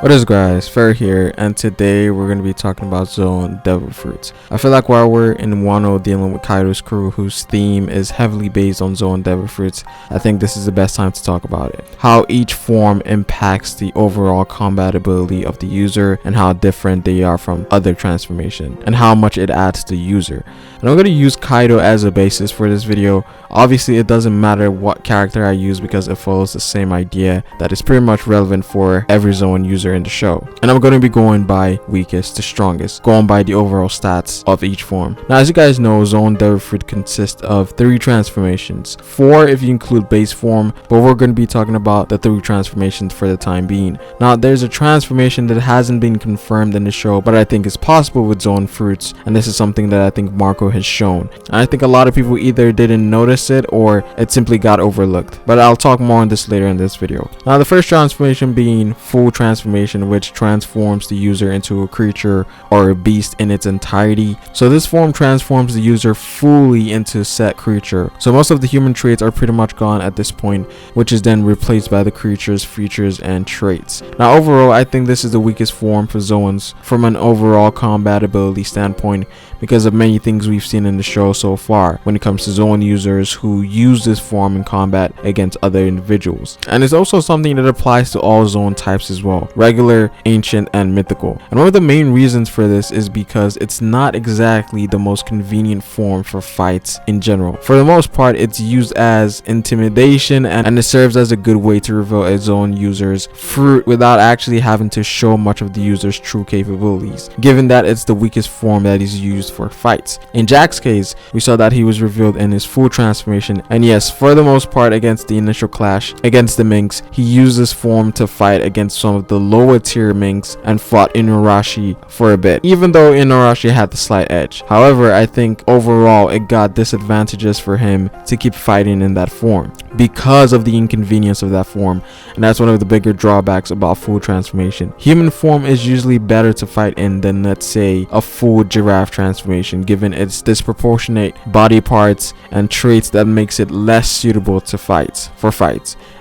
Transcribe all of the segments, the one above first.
What is guys, Fer here, and today we're going to be talking about Zoan Devil Fruits. I feel like while we're in Wano dealing with Kaido's crew whose theme is heavily based on Zoan Devil Fruits, I think this is the best time to talk about it. How each form impacts the overall combat ability of the user and how different they are from other transformation and how much it adds to the user. And I'm going to use Kaido as a basis for this video. Obviously it doesn't matter what character I use because it follows the same idea that is pretty much relevant for every Zoan user in the show. And I'm going to be going by weakest to strongest, going by the overall stats of each form. Now as you guys know, Zoan Devil Fruit consists of 3 transformations, 4 if you include base form, but we're going to be talking about the 3 transformations for the time being. Now there's a transformation that hasn't been confirmed in the show, but I think is possible with Zoan Fruits, and this is something that I think Marco has shown. And I think a lot of people either didn't notice it or it simply got overlooked, but I'll talk more on this later in this video. Now the first transformation being full transformation, which transforms the user into a creature or a beast in its entirety. So this form transforms the user fully into said creature, so most of the human traits are pretty much gone at this point, which is then replaced by the creature's features and traits. Now overall I think this is the weakest form for Zoans from an overall combat ability standpoint because of many things we've seen in the show so far when it comes to Zoan users who use this form in combat against other individuals. And it's also something that applies to all Zoan types as well, regular, ancient, and mythical. And one of the main reasons for this is because it's not exactly the most convenient form for fights in general. For the most part, it's used as intimidation and it serves as a good way to reveal a Zoan user's fruit without actually having to show much of the user's true capabilities, given that it's the weakest form that is used for fights. In Jack's case, we saw that he was revealed in his full transformation, and yes, for the most part against the initial clash against the Minks, he used this form to fight against some of the lower tier Minks and fought Inuarashi for a bit, even though Inuarashi had the slight edge. However, I think overall it got disadvantages for him to keep fighting in that form because of the inconvenience of that form, and that's one of the bigger drawbacks about full transformation. Human form is usually better to fight in than, let's say, a full giraffe transformation, given its disproportionate body parts and traits that makes it less suitable to fights,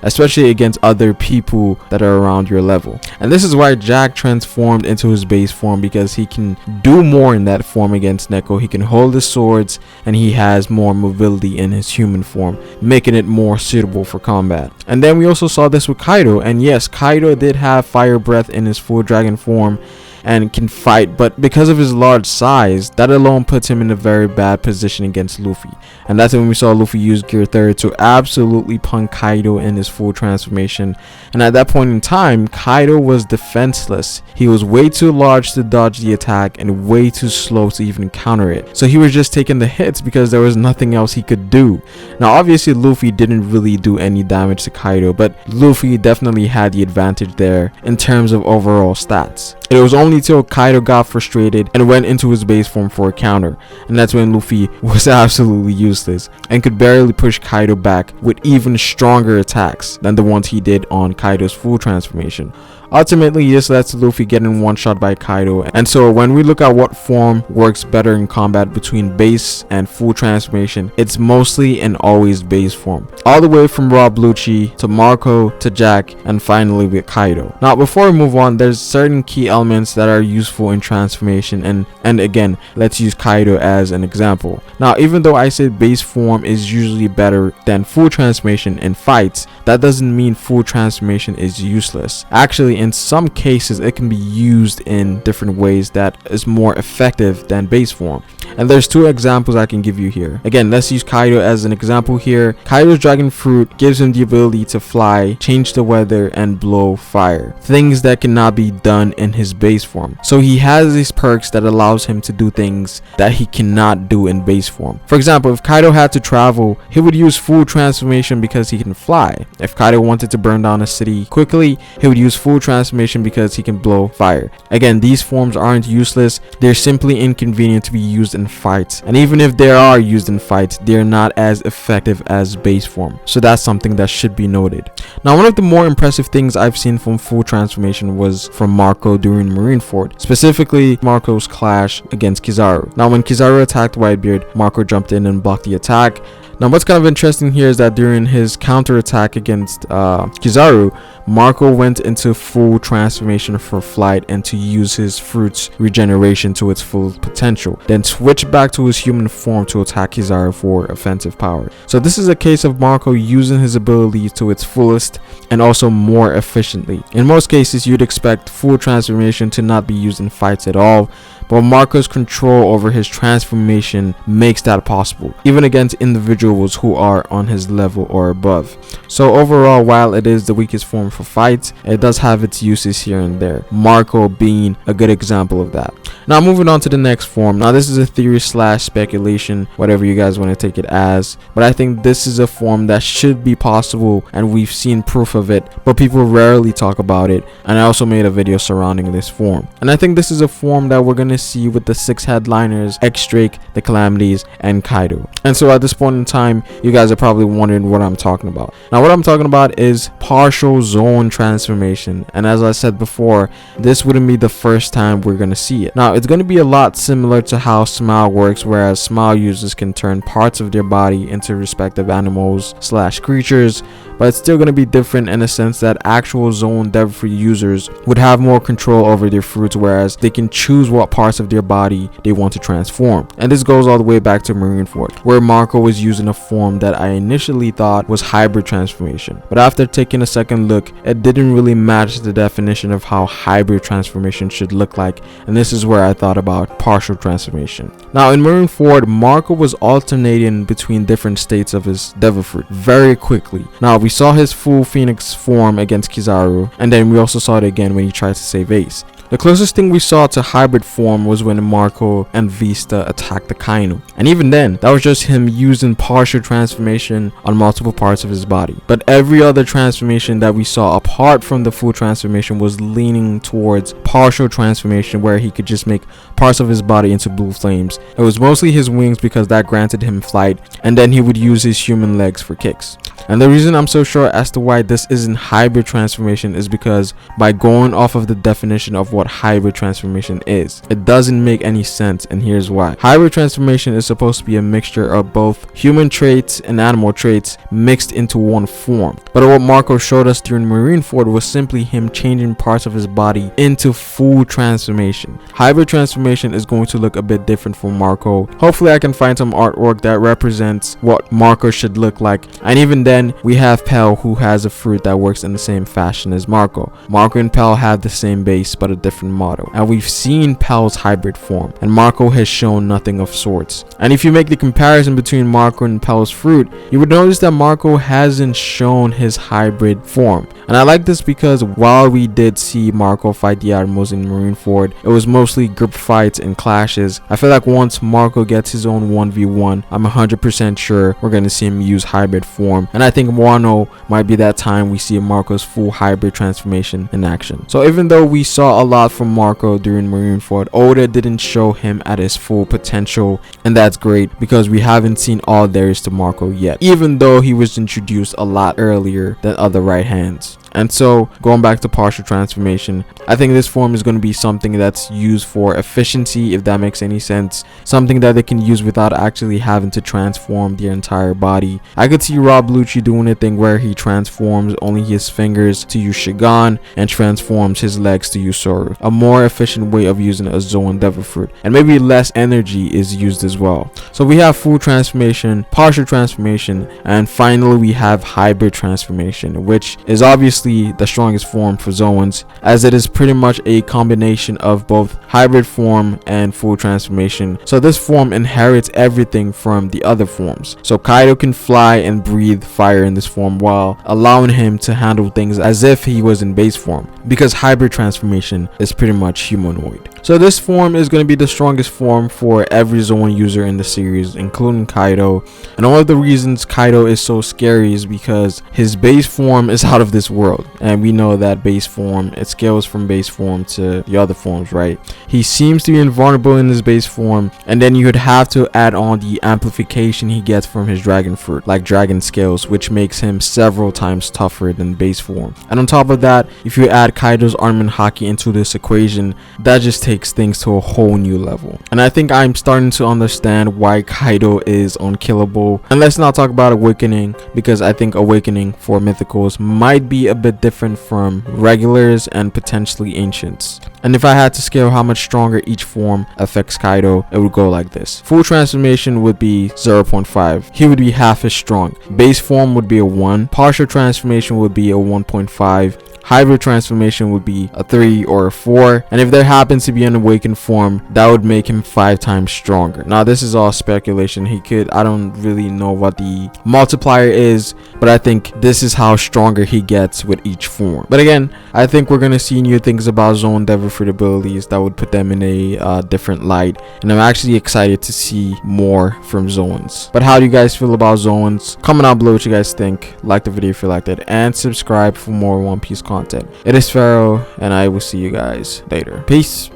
especially against other people that are around your level. And this is why Jack transformed into his base form, because he can do more in that form against Neko. He can hold his swords and he has more mobility in his human form, making it more suitable for combat. And then we also saw this with Kaido, and yes, Kaido did have fire breath in his full dragon form and can fight, but because of his large size, that alone puts him in a very bad position against Luffy. And that's when we saw Luffy use Gear 3 to absolutely punk Kaido in his full transformation. And at that point in time, Kaido was defenseless. He was way too large to dodge the attack and way too slow to even counter it. So he was just taking the hits because there was nothing else he could do. Now obviously Luffy didn't really do any damage to Kaido, but Luffy definitely had the advantage there in terms of overall stats. It was only till Kaido got frustrated and went into his base form for a counter, and that's when Luffy was absolutely useless and could barely push Kaido back with even stronger attacks than the ones he did on Kaido's full transformation. Ultimately, this led to Luffy getting one shot by Kaido, and so when we look at what form works better in combat between base and full transformation, it's mostly and always base form, all the way from Rob Lucci to Marco to Jack and finally with Kaido. Now before we move on, there's certain key elements that are useful in transformation, and again, let's use Kaido as an example. Now even though I said base form is usually better than full transformation in fights, that doesn't mean full transformation is useless. Actually, in some cases it can be used in different ways that is more effective than base form, and there's 2 examples I can give you here. Again, let's use Kaido as an example here. Kaido's dragon fruit gives him the ability to fly, change the weather, and blow fire, things that cannot be done in his base form. So he has these perks that allows him to do things that he cannot do in base form. For example, if Kaido had to travel, he would use full transformation because he can fly. If Kaido wanted to burn down a city quickly, he would use full transformation because he can blow fire. Again, these forms aren't useless, they're simply inconvenient to be used in fights, and even if they are used in fights, they're not as effective as base form. So that's something that should be noted. Now one of the more impressive things I've seen from full transformation was from Marco during Marineford, specifically Marco's clash against Kizaru. Now when Kizaru attacked Whitebeard, Marco jumped in and blocked the attack. Now what's kind of interesting here is that during his counterattack against Kizaru, Marco went into full transformation for flight and to use his fruit's regeneration to its full potential, then switched back to his human form to attack Kizaru for offensive power. So this is a case of Marco using his abilities to its fullest and also more efficiently. In most cases, you'd expect full transformation to not be used in fights at all, but Marco's control over his transformation makes that possible, even against individuals who are on his level or above. So overall, while it is the weakest form for fights, it does have its uses here and there, Marco being a good example of that. Now moving on to the next form. Now this is a theory slash speculation, whatever you guys want to take it as, but I think this is a form that should be possible and we've seen proof of it, but people rarely talk about it, and I also made a video surrounding this form. And I think this is a form that we're going to see with the 6 headliners, X-Drake, the Calamities, and Kaido. And so at this point in time, you guys are probably wondering what I'm talking about. Now what I'm talking about is partial Zoan transformation, and as I said before, this wouldn't be the first time we're going to see it. Now it's going to be a lot similar to how Smile works, whereas Smile users can turn parts of their body into respective animals slash creatures, but it's still going to be different in a sense that actual Zoan Devil Fruit users would have more control over their fruits, whereas they can choose what parts of their body they want to transform. And this goes all the way back to Marineford, where Marco was using a form that I initially thought was hybrid transformation, but after taking a second look, it didn't really match the definition of how hybrid transformation should look like, and this is where I thought about partial transformation. Now in Marineford, Marco was alternating between different states of his Devil Fruit very quickly. Now we saw his full Phoenix form against Kizaru, and then we also saw it again when he tried to save Ace. The closest thing we saw to hybrid form was when Marco and Vista attacked the Kainu, and even then that was just him using partial transformation on multiple parts of his body. But every other transformation that we saw apart from the full transformation was leaning towards partial transformation, where he could just make parts of his body into blue flames. It was mostly his wings because that granted him flight, and then he would use his human legs for kicks. And the reason I'm so sure as to why this isn't hybrid transformation is because by going off of the definition of what hybrid transformation is, it doesn't make any sense, and here's why. Hybrid transformation is supposed to be a mixture of both human traits and animal traits mixed into one form, but what Marco showed us during Marineford was simply him changing parts of his body into full transformation. Hybrid transformation is going to look a bit different for Marco. Hopefully I can find some artwork that represents what Marco should look like, and even then we have Pell, who has a fruit that works in the same fashion as Marco. Marco and Pell have the same base but a different model, and we've seen Pell's hybrid form, and Marco has shown nothing of sorts. And if you make the comparison between Marco and Pell's fruit, you would notice that Marco hasn't shown his hybrid form. And I like this because while we did see Marco fight the Admirals in Marineford, it was mostly group fights and clashes. I feel like once Marco gets his own 1v1, I'm 100% sure we're going to see him use hybrid form, and I think Wano might be that time we see Marco's full hybrid transformation in action. So even though we saw a lot from Marco during Marineford, Oda didn't show him at his full potential, and that's great because we haven't seen all there is to Marco yet, even though he was introduced a lot earlier than other right hands. And so going back to partial transformation, I think this form is going to be something that's used for efficiency, if that makes any sense, something that they can use without actually having to transform their entire body. I could see Rob Lucci doing a thing where he transforms only his fingers to use Shagan and transforms his legs to use Soru, a more efficient way of using a Zoan Devil Fruit, and maybe less energy is used as well. So we have full transformation, partial transformation, and finally we have hybrid transformation, which is obviously the strongest form for Zoans, as it is pretty much a combination of both hybrid form and full transformation. So this form inherits everything from the other forms. So Kaido can fly and breathe fire in this form while allowing him to handle things as if he was in base form, because hybrid transformation is pretty much humanoid. So this form is going to be the strongest form for every Zoan user in the series, including Kaido. And one of the reasons Kaido is so scary is because his base form is out of this world. world, and we know that base form, it scales from base form to the other forms, right? He seems to be invulnerable in his base form, and then you would have to add on the amplification he gets from his dragon fruit, like dragon scales, which makes him several times tougher than base form. And on top of that, if you add Kaido's armament haki into this equation, that just takes things to a whole new level. And I think I'm starting to understand why Kaido is unkillable. And let's not talk about awakening, because I think awakening for mythicals might be a bit different from regulars and potentially ancients. And if I had to scale how much stronger each form affects Kaido, it would go like this. Full transformation would be 0.5. He would be half as strong. Base form would be a 1. Partial transformation would be a 1.5. Hybrid transformation would be a 3 or a 4, and if there happens to be an awakened form, that would make him 5 times stronger. Now this is all speculation. I don't really know what the multiplier is, but I think this is how stronger he gets with each form. But again, I think we're gonna see new things about Zoan Devil Fruit abilities that would put them in a different light, and I'm actually excited to see more from Zoans. But how do you guys feel about Zoans? Comment down below what you guys think. Like the video if you liked it, and subscribe for more One Piece content. It is Pharaoh, and I will see you guys later. Peace.